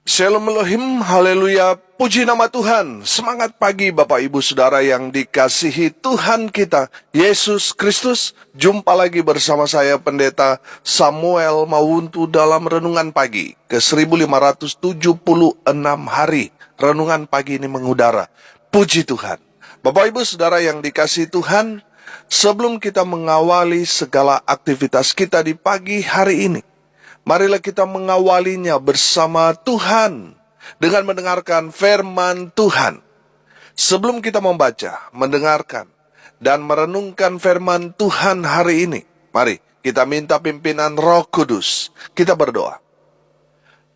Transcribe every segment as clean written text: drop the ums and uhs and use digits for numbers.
Shalom Elohim, haleluya, puji nama Tuhan. Semangat pagi Bapak Ibu Saudara yang dikasihi Tuhan kita, Yesus Kristus. Jumpa lagi bersama saya Pendeta Samuel Mawuntu dalam Renungan Pagi ke 1576 hari. Renungan pagi ini mengudara. Puji Tuhan. Bapak Ibu Saudara yang dikasihi Tuhan, sebelum kita mengawali segala aktivitas kita di pagi hari ini, marilah kita mengawalinya bersama Tuhan dengan mendengarkan firman Tuhan. Sebelum kita membaca, mendengarkan, dan merenungkan firman Tuhan hari ini, mari kita minta pimpinan Roh Kudus. Kita berdoa.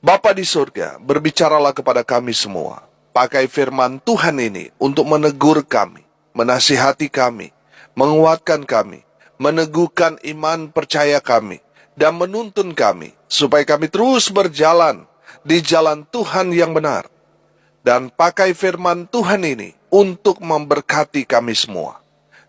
Bapa di surga, berbicaralah kepada kami semua. Pakai firman Tuhan ini untuk menegur kami, menasihati kami, menguatkan kami, meneguhkan iman percaya kami, dan menuntun kami, supaya kami terus berjalan di jalan Tuhan yang benar. Dan pakai firman Tuhan ini untuk memberkati kami semua.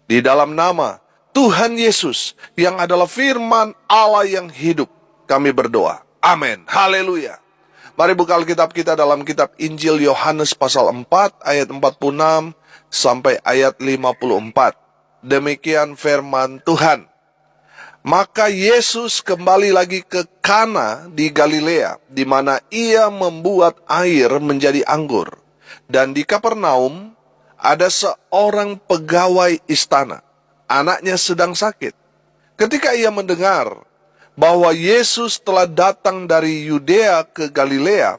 Di dalam nama Tuhan Yesus yang adalah firman Allah yang hidup, kami berdoa. Amin. Haleluya. Mari buka Alkitab kita dalam kitab Injil Yohanes pasal 4 ayat 46 sampai ayat 54. Demikian firman Tuhan. Maka Yesus kembali lagi ke Kana di Galilea, di mana ia membuat air menjadi anggur. Dan di Kapernaum ada seorang pegawai istana, anaknya sedang sakit. Ketika ia mendengar bahwa Yesus telah datang dari Yudea ke Galilea,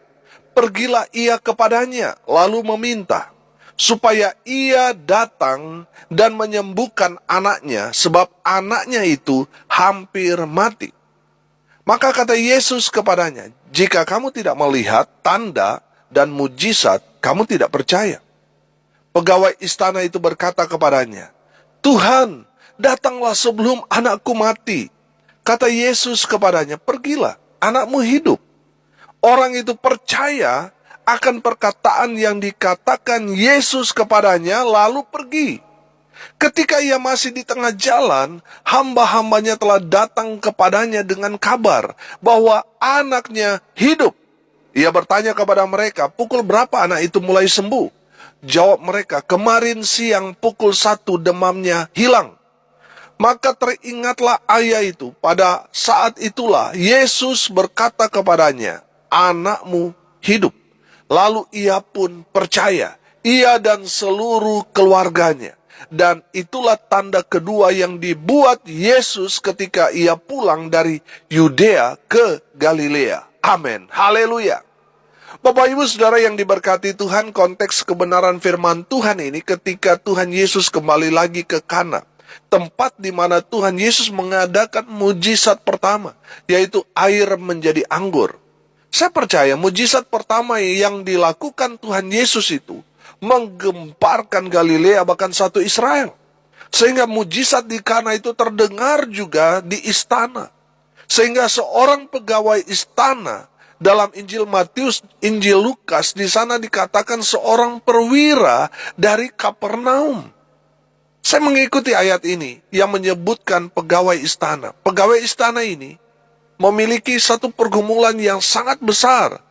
pergilah ia kepadanya, lalu meminta supaya ia datang dan menyembuhkan anaknya, sebab anaknya itu hampir mati. Maka kata Yesus kepadanya, jika kamu tidak melihat tanda dan mujizat, kamu tidak percaya. Pegawai istana itu berkata kepadanya, Tuhan, datanglah sebelum anakku mati. Kata Yesus kepadanya, pergilah, anakmu hidup. Orang itu percaya akan perkataan yang dikatakan Yesus kepadanya, lalu pergi. Ketika ia masih di tengah jalan, hamba-hambanya telah datang kepadanya dengan kabar bahwa anaknya hidup. Ia bertanya kepada mereka, pukul berapa anak itu mulai sembuh? Jawab mereka, kemarin siang pukul 1 demamnya hilang. Maka teringatlah ayah itu. Pada saat itulah Yesus berkata kepadanya, anakmu hidup. Lalu ia pun percaya, ia dan seluruh keluarganya. Dan itulah tanda kedua yang dibuat Yesus ketika ia pulang dari Yudea ke Galilea. Amin. Haleluya. Bapak Ibu Saudara yang diberkati Tuhan, konteks kebenaran firman Tuhan ini ketika Tuhan Yesus kembali lagi ke Kana, tempat di mana Tuhan Yesus mengadakan mujizat pertama, yaitu air menjadi anggur. Saya percaya mujizat pertama yang dilakukan Tuhan Yesus itu menggemparkan Galilea, bahkan satu Israel. Sehingga mujizat di Kana itu terdengar juga di istana. Sehingga seorang pegawai istana dalam Injil Matius, Injil Lukas, di sana dikatakan seorang perwira dari Kapernaum. Saya mengikuti ayat ini yang menyebutkan pegawai istana. Pegawai istana ini memiliki satu pergumulan yang sangat besar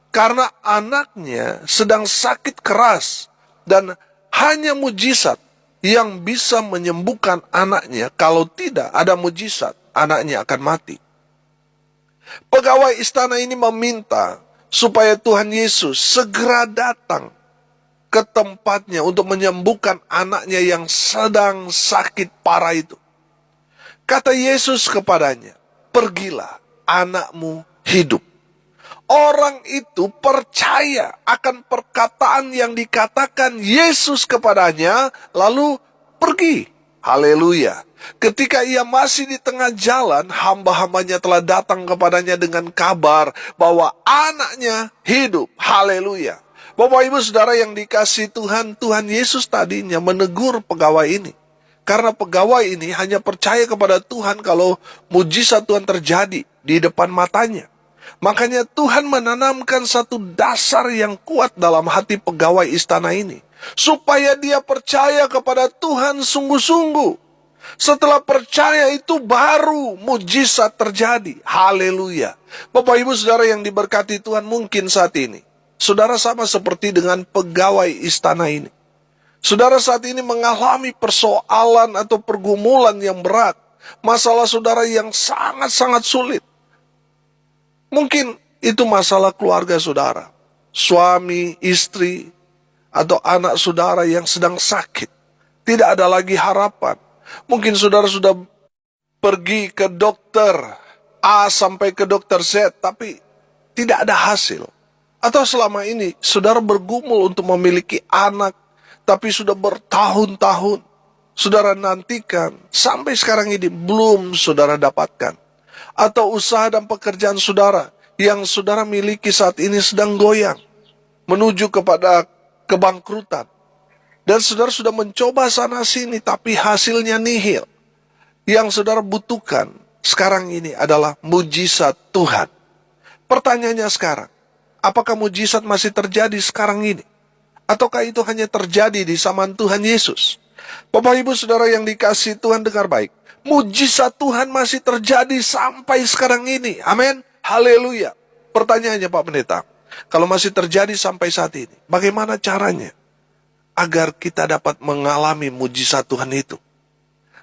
karena anaknya sedang sakit keras dan hanya mujizat yang bisa menyembuhkan anaknya. Kalau tidak ada mujizat, anaknya akan mati. Pegawai istana ini meminta supaya Tuhan Yesus segera datang ke tempatnya untuk menyembuhkan anaknya yang sedang sakit parah itu. Kata Yesus kepadanya, pergilah, anakmu hidup. Orang itu percaya akan perkataan yang dikatakan Yesus kepadanya, lalu pergi. Haleluya. Ketika ia masih di tengah jalan, hamba-hambanya telah datang kepadanya dengan kabar bahwa anaknya hidup. Haleluya. Bapak Ibu Saudara yang dikasihi Tuhan, Tuhan Yesus tadinya menegur pegawai ini. Karena pegawai ini hanya percaya kepada Tuhan kalau mujizat Tuhan terjadi di depan matanya. Makanya Tuhan menanamkan satu dasar yang kuat dalam hati pegawai istana ini, supaya dia percaya kepada Tuhan sungguh-sungguh. Setelah percaya itu baru mujizat terjadi. Haleluya. Bapak Ibu Saudara yang diberkati Tuhan, mungkin saat ini saudara sama seperti dengan pegawai istana ini. Saudara saat ini mengalami persoalan atau pergumulan yang berat. Masalah saudara yang sangat-sangat sulit. Mungkin itu masalah keluarga saudara. Suami, istri, atau anak saudara yang sedang sakit. Tidak ada lagi harapan. Mungkin saudara sudah pergi ke dokter A sampai ke dokter Z, tapi tidak ada hasil. Atau selama ini saudara bergumul untuk memiliki anak, tapi sudah bertahun-tahun saudara nantikan, sampai sekarang ini belum saudara dapatkan. Atau usaha dan pekerjaan saudara yang saudara miliki saat ini sedang goyang, menuju kepada kebangkrutan. Dan saudara sudah mencoba sana sini, tapi hasilnya nihil. Yang saudara butuhkan sekarang ini adalah mujizat Tuhan. Pertanyaannya sekarang, apakah mujizat masih terjadi sekarang ini? Ataukah itu hanya terjadi di zaman Tuhan Yesus? Bapak Ibu Saudara yang dikasihi Tuhan, dengar baik. Mujizat Tuhan masih terjadi sampai sekarang ini. Amin. Haleluya. Pertanyaannya Pak Pendeta, kalau masih terjadi sampai saat ini, bagaimana caranya agar kita dapat mengalami mujizat Tuhan itu?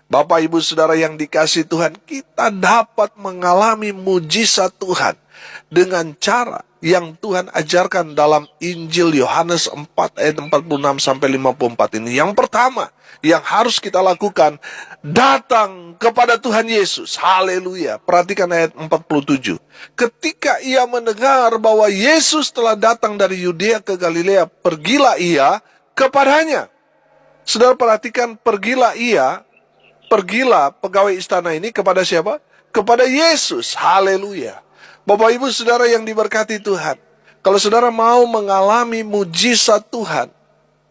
Bapak Ibu Saudara yang dikasihi Tuhan, kita dapat mengalami mujizat Tuhan dengan cara yang Tuhan ajarkan dalam Injil Yohanes 4 ayat 46 sampai 54 ini. Yang pertama yang harus kita lakukan, datang kepada Tuhan Yesus. Haleluya. Perhatikan ayat 47. Ketika ia mendengar bahwa Yesus telah datang dari Yudea ke Galilea, pergilah ia kepadanya. Saudara perhatikan, pergilah pegawai istana ini kepada siapa? Kepada Yesus. Haleluya. Bapak Ibu Saudara yang diberkati Tuhan, kalau saudara mau mengalami mujizat Tuhan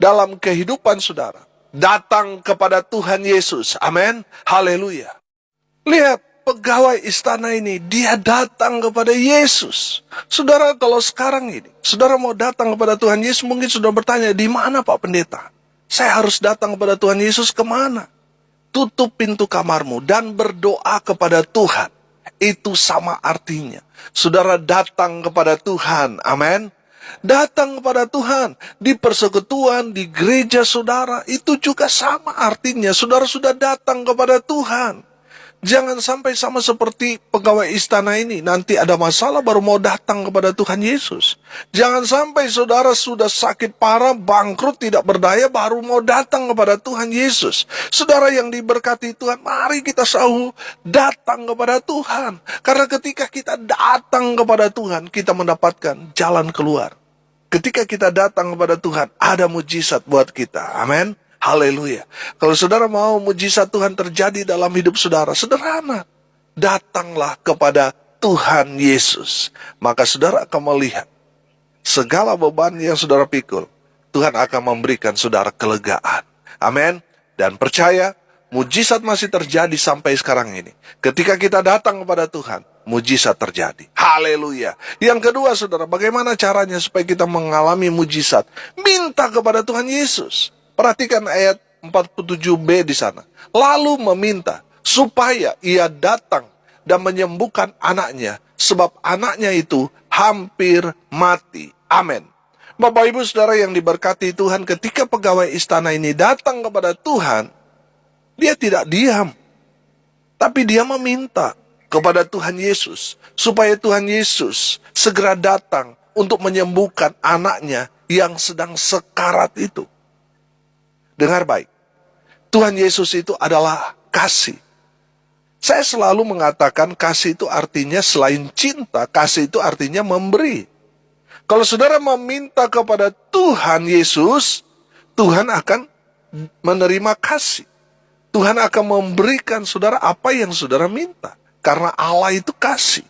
dalam kehidupan saudara, datang kepada Tuhan Yesus. Amin. Haleluya. Lihat, pegawai istana ini, dia datang kepada Yesus. Saudara, kalau sekarang ini saudara mau datang kepada Tuhan Yesus, mungkin sudah bertanya, di mana Pak Pendeta? Saya harus datang kepada Tuhan Yesus kemana? Tutup pintu kamarmu dan berdoa kepada Tuhan. Itu sama artinya saudara datang kepada Tuhan. Amin. Datang kepada Tuhan di persekutuan, di gereja saudara, itu juga sama artinya saudara sudah datang kepada Tuhan. Jangan sampai sama seperti pegawai istana ini, nanti ada masalah baru mau datang kepada Tuhan Yesus. Jangan sampai saudara sudah sakit parah, bangkrut, tidak berdaya, baru mau datang kepada Tuhan Yesus. Saudara yang diberkati Tuhan, mari kita selalu datang kepada Tuhan. Karena ketika kita datang kepada Tuhan, kita mendapatkan jalan keluar. Ketika kita datang kepada Tuhan, ada mujizat buat kita. Amin. Haleluya. Kalau saudara mau mujizat Tuhan terjadi dalam hidup saudara, sederhana. Datanglah kepada Tuhan Yesus. Maka saudara akan melihat segala beban yang saudara pikul, Tuhan akan memberikan saudara kelegaan. Amin. Dan percaya, mujizat masih terjadi sampai sekarang ini. Ketika kita datang kepada Tuhan, mujizat terjadi. Haleluya. Yang kedua saudara, bagaimana caranya supaya kita mengalami mujizat? Minta kepada Tuhan Yesus. Perhatikan ayat 47b di sana. Lalu meminta supaya ia datang dan menyembuhkan anaknya, sebab anaknya itu hampir mati. Amin. Bapak Ibu Saudara yang diberkati Tuhan, ketika pegawai istana ini datang kepada Tuhan, dia tidak diam, tapi dia meminta kepada Tuhan Yesus, supaya Tuhan Yesus segera datang untuk menyembuhkan anaknya yang sedang sekarat itu. Dengar baik, Tuhan Yesus itu adalah kasih. Saya selalu mengatakan kasih itu artinya selain cinta, kasih itu artinya memberi. Kalau saudara meminta kepada Tuhan Yesus, Tuhan akan menerima kasih. Tuhan akan memberikan saudara apa yang saudara minta. Karena Allah itu kasih.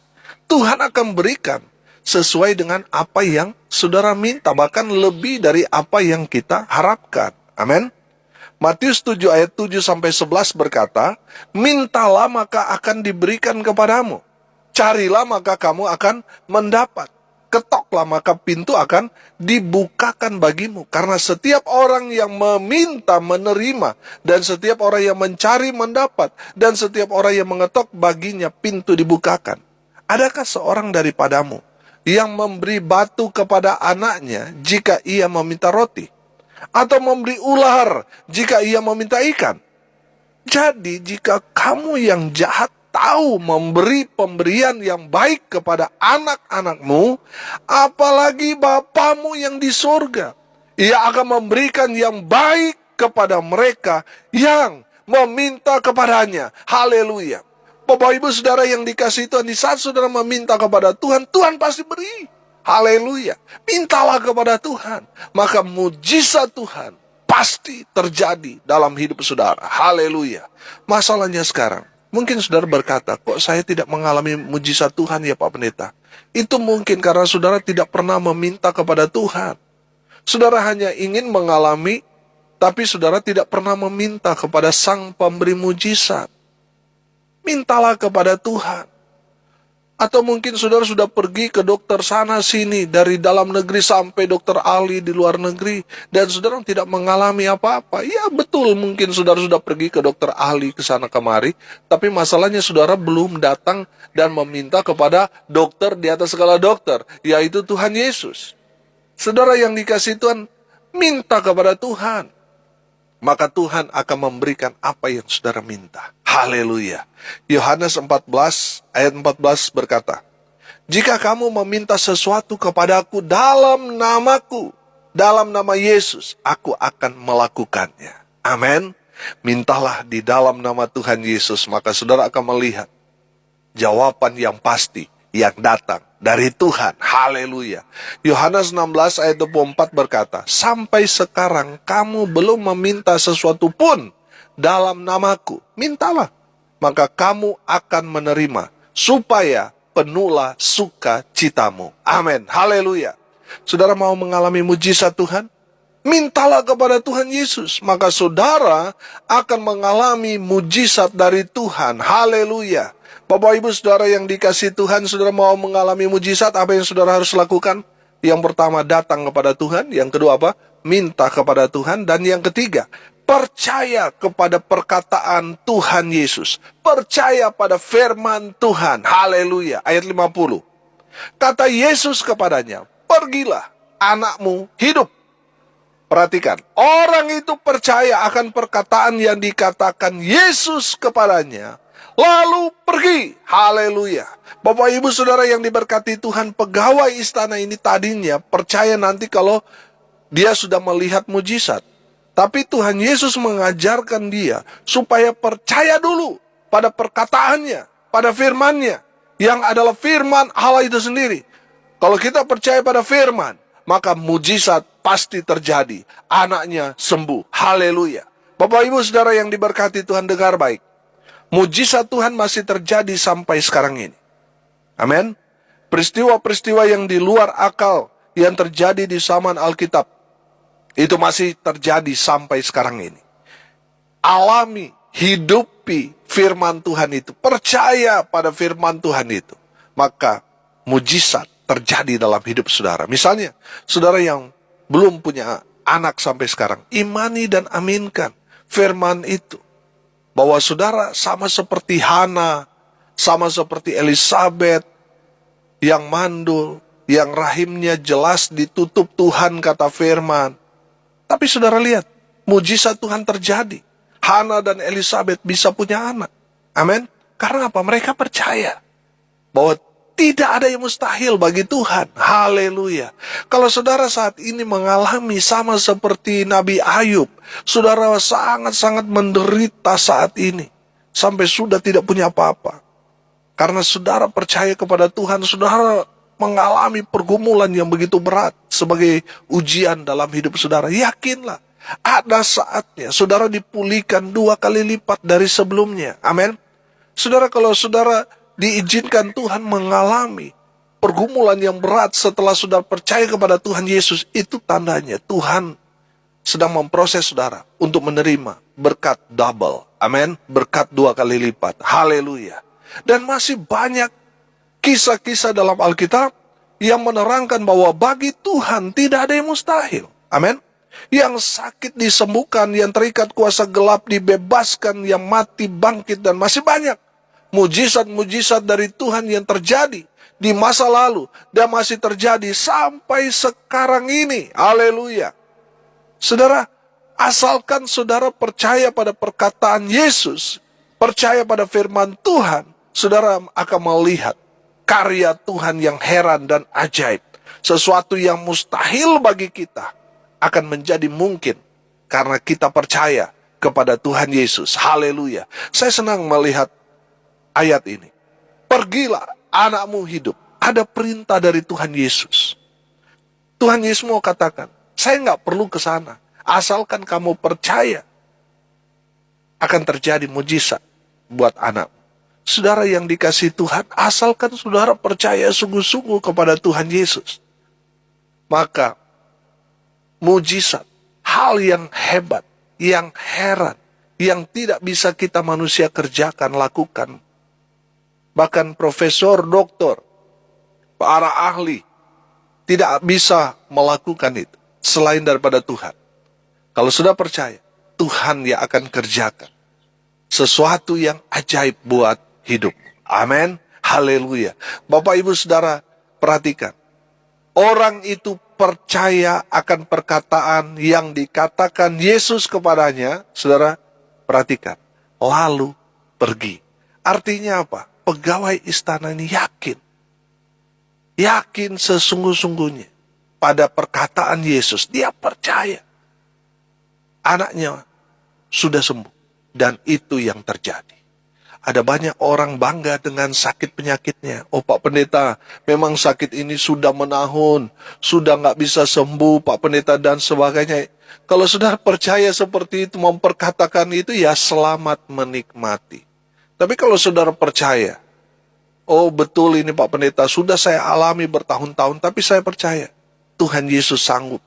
Tuhan akan berikan sesuai dengan apa yang saudara minta, bahkan lebih dari apa yang kita harapkan. Amin. Matius 7 ayat 7 sampai 11 berkata, mintalah maka akan diberikan kepadamu. Carilah maka kamu akan mendapat. ketoklah maka pintu akan dibukakan bagimu. Karena setiap orang yang meminta menerima, dan setiap orang yang mencari mendapat, dan setiap orang yang mengetok baginya pintu dibukakan. Adakah seorang daripadamu yang memberi batu kepada anaknya jika ia meminta roti? Atau memberi ular jika ia meminta ikan? Jadi jika kamu yang jahat tahu memberi pemberian yang baik kepada anak-anakmu, apalagi Bapamu yang di surga. Ia akan memberikan yang baik kepada mereka yang meminta kepadanya. Haleluya. Bapak Ibu Saudara yang dikasihi Tuhan, di saat saudara meminta kepada Tuhan, Tuhan pasti beri. Haleluya. Mintalah kepada Tuhan, maka mujizat Tuhan pasti terjadi dalam hidup saudara. Haleluya. Masalahnya sekarang, mungkin saudara berkata, kok saya tidak mengalami mujizat Tuhan ya Pak Pendeta? Itu mungkin karena saudara tidak pernah meminta kepada Tuhan. Saudara hanya ingin mengalami, tapi saudara tidak pernah meminta kepada Sang Pemberi mujizat. Mintalah kepada Tuhan. Atau mungkin saudara sudah pergi ke dokter sana sini, dari dalam negeri sampai dokter ahli di luar negeri, dan saudara tidak mengalami apa-apa. Ya betul, mungkin saudara sudah pergi ke dokter ahli ke sana kemari, tapi masalahnya saudara belum datang dan meminta kepada dokter di atas segala dokter, yaitu Tuhan Yesus. Saudara yang dikasihi Tuhan, minta kepada Tuhan, maka Tuhan akan memberikan apa yang saudara minta. Haleluya. Yohanes 14 ayat 14 berkata, jika kamu meminta sesuatu kepadaku dalam namaku, dalam nama Yesus, aku akan melakukannya. Amin. Mintalah di dalam nama Tuhan Yesus, maka saudara akan melihat jawaban yang pasti yang datang dari Tuhan. Haleluya. Yohanes 16 ayat 24 berkata, sampai sekarang kamu belum meminta sesuatu pun dalam namaku. Mintalah, maka kamu akan menerima, supaya penuhlah sukacitamu. Amin. Haleluya. Saudara mau mengalami mujizat Tuhan? Mintalah kepada Tuhan Yesus, maka saudara akan mengalami mujizat dari Tuhan. Haleluya. Bapak Ibu Saudara yang dikasihi Tuhan, saudara mau mengalami mujizat, apa yang saudara harus lakukan? Yang pertama, datang kepada Tuhan. Yang kedua apa? Minta kepada Tuhan. Dan yang ketiga, percaya kepada perkataan Tuhan Yesus. Percaya pada firman Tuhan. Haleluya. Ayat 50. Kata Yesus kepadanya, pergilah, anakmu hidup. Perhatikan, orang itu percaya akan perkataan yang dikatakan Yesus kepadanya, lalu pergi. Haleluya. Bapak Ibu Saudara yang diberkati Tuhan, pegawai istana ini tadinya percaya nanti kalau dia sudah melihat mujizat. Tapi Tuhan Yesus mengajarkan dia supaya percaya dulu pada perkataannya, pada firman-Nya, yang adalah firman Allah itu sendiri. Kalau kita percaya pada firman, maka mujizat pasti terjadi. Anaknya sembuh. Haleluya. Bapak Ibu Saudara yang diberkati Tuhan, dengar baik. Mujizat Tuhan masih terjadi sampai sekarang ini. Amin. Peristiwa-peristiwa yang di luar akal yang terjadi di zaman Alkitab, itu masih terjadi sampai sekarang ini. Alami, hidupi firman Tuhan itu. Percaya pada firman Tuhan itu. Maka mujizat terjadi dalam hidup saudara. Misalnya, saudara yang belum punya anak sampai sekarang, imani dan aminkan firman itu. Bahwa saudara sama seperti Hana, sama seperti Elisabet, yang mandul, yang rahimnya jelas ditutup Tuhan kata firman. Tapi saudara lihat, mujizat Tuhan terjadi. Hana dan Elisabet bisa punya anak. Amin. Karena apa? Mereka percaya bahwa tidak ada yang mustahil bagi Tuhan. Haleluya. Kalau saudara saat ini mengalami sama seperti Nabi Ayub, saudara sangat-sangat menderita saat ini, sampai sudah tidak punya apa-apa. Karena saudara percaya kepada Tuhan, saudara mengalami pergumulan yang begitu berat sebagai ujian dalam hidup saudara. Yakinlah, ada saatnya saudara dipulihkan 2 kali lipat dari sebelumnya. Amin. Saudara, kalau saudara diizinkan Tuhan mengalami pergumulan yang berat setelah saudara percaya kepada Tuhan Yesus, itu tandanya Tuhan sedang memproses saudara untuk menerima berkat double. Amin. Berkat 2 kali lipat. Haleluya. Dan masih banyak kisah-kisah dalam Alkitab yang menerangkan bahwa bagi Tuhan tidak ada yang mustahil. Amin. Yang sakit disembuhkan, yang terikat kuasa gelap dibebaskan, yang mati bangkit, dan masih banyak mujizat-mujizat dari Tuhan yang terjadi di masa lalu dan masih terjadi sampai sekarang ini. Haleluya. Saudara, asalkan saudara percaya pada perkataan Yesus, percaya pada firman Tuhan, saudara akan melihat karya Tuhan yang heran dan ajaib. Sesuatu yang mustahil bagi kita akan menjadi mungkin karena kita percaya kepada Tuhan Yesus. Haleluya. Saya senang melihat ayat ini. Pergilah, anakmu hidup. Ada perintah dari Tuhan Yesus. Tuhan Yesus mau katakan, saya nggak perlu ke sana. Asalkan kamu percaya, akan terjadi mujizat buat anak. Saudara yang dikasihi Tuhan, asalkan saudara percaya sungguh-sungguh kepada Tuhan Yesus, maka mujizat, hal yang hebat, yang heran, yang tidak bisa kita manusia kerjakan, lakukan. Bahkan profesor, doktor, para ahli tidak bisa melakukan itu selain daripada Tuhan. Kalau sudah percaya, Tuhan yang akan kerjakan sesuatu yang ajaib buat hidup. Amin. Haleluya. Bapak Ibu Saudara, perhatikan. Orang itu percaya akan perkataan yang dikatakan Yesus kepadanya. Saudara, perhatikan. Lalu pergi. Artinya apa? Pegawai istana ini yakin. Yakin sesungguh-sungguhnya pada perkataan Yesus. Dia percaya. Anaknya sudah sembuh. Dan itu yang terjadi. Ada banyak orang bangga dengan sakit penyakitnya. Oh Pak Pendeta, memang sakit ini sudah menahun. Sudah nggak bisa sembuh Pak Pendeta dan sebagainya. Kalau sudah percaya seperti itu, memperkatakan itu, ya selamat menikmati. Tapi kalau saudara percaya, oh betul ini Pak Pendeta, sudah saya alami bertahun-tahun, tapi saya percaya Tuhan Yesus sanggup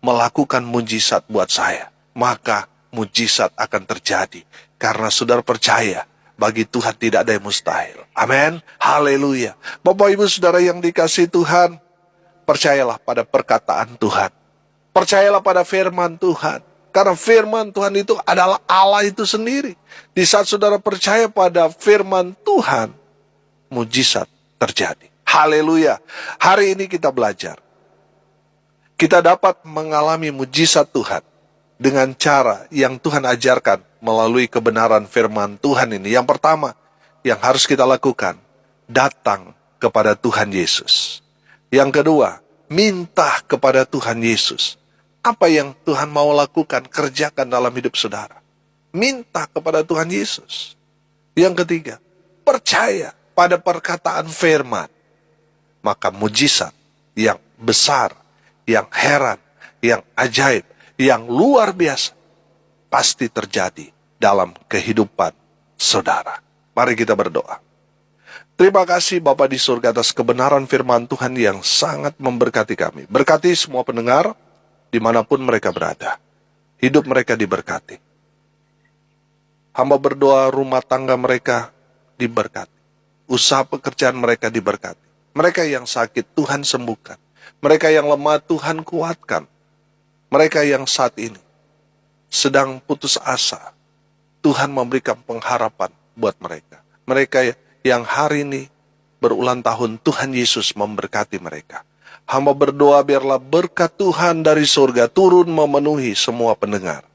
melakukan mujizat buat saya. Maka mujizat akan terjadi. Karena saudara percaya, bagi Tuhan tidak ada yang mustahil. Amin. Haleluya. Bapak Ibu Saudara yang dikasihi Tuhan, percayalah pada perkataan Tuhan. Percayalah pada firman Tuhan. Karena firman Tuhan itu adalah Allah itu sendiri. Di saat saudara percaya pada firman Tuhan, mujizat terjadi. Haleluya. Hari ini kita belajar. Kita dapat mengalami mujizat Tuhan dengan cara yang Tuhan ajarkan melalui kebenaran firman Tuhan ini. Yang pertama, yang harus kita lakukan, datang kepada Tuhan Yesus. Yang kedua, minta kepada Tuhan Yesus. Apa yang Tuhan mau lakukan, kerjakan dalam hidup saudara. Minta kepada Tuhan Yesus. Yang ketiga, percaya pada perkataan firman. Maka mujizat yang besar, yang heran, yang ajaib, yang luar biasa pasti terjadi dalam kehidupan saudara. Mari kita berdoa. Terima kasih Bapa di surga atas kebenaran firman Tuhan yang sangat memberkati kami. Berkati semua pendengar dimanapun mereka berada. Hidup mereka diberkati. Hamba berdoa rumah tangga mereka diberkati. Usaha pekerjaan mereka diberkati. Mereka yang sakit Tuhan sembuhkan. Mereka yang lemah Tuhan kuatkan. Mereka yang saat ini sedang putus asa, Tuhan memberikan pengharapan buat mereka. Mereka yang hari ini berulang tahun, Tuhan Yesus memberkati mereka. Hamba berdoa biarlah berkat Tuhan dari surga turun memenuhi semua pendengar.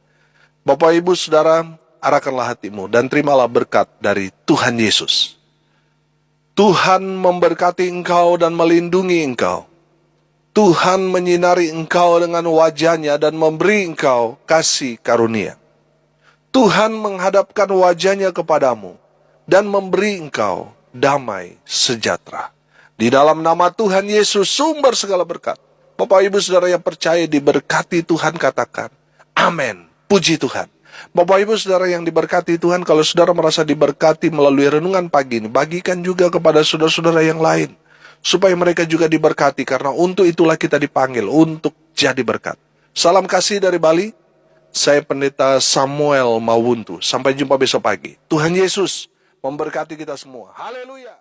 Bapak Ibu Saudara, arahkanlah hatimu dan terimalah berkat dari Tuhan Yesus. Tuhan memberkati engkau dan melindungi engkau. Tuhan menyinari engkau dengan wajahnya dan memberi engkau kasih karunia. Tuhan menghadapkan wajahnya kepadamu dan memberi engkau damai sejahtera. Di dalam nama Tuhan Yesus, sumber segala berkat. Bapak Ibu Saudara yang percaya diberkati Tuhan, katakan amin. Puji Tuhan. Bapak Ibu Saudara yang diberkati Tuhan, kalau saudara merasa diberkati melalui renungan pagi ini, bagikan juga kepada saudara-saudara yang lain. Supaya mereka juga diberkati, karena untuk itulah kita dipanggil, untuk jadi berkat. Salam kasih dari Bali, saya Pendeta Samuel Mawuntu. Sampai jumpa besok pagi. Tuhan Yesus memberkati kita semua. Haleluya.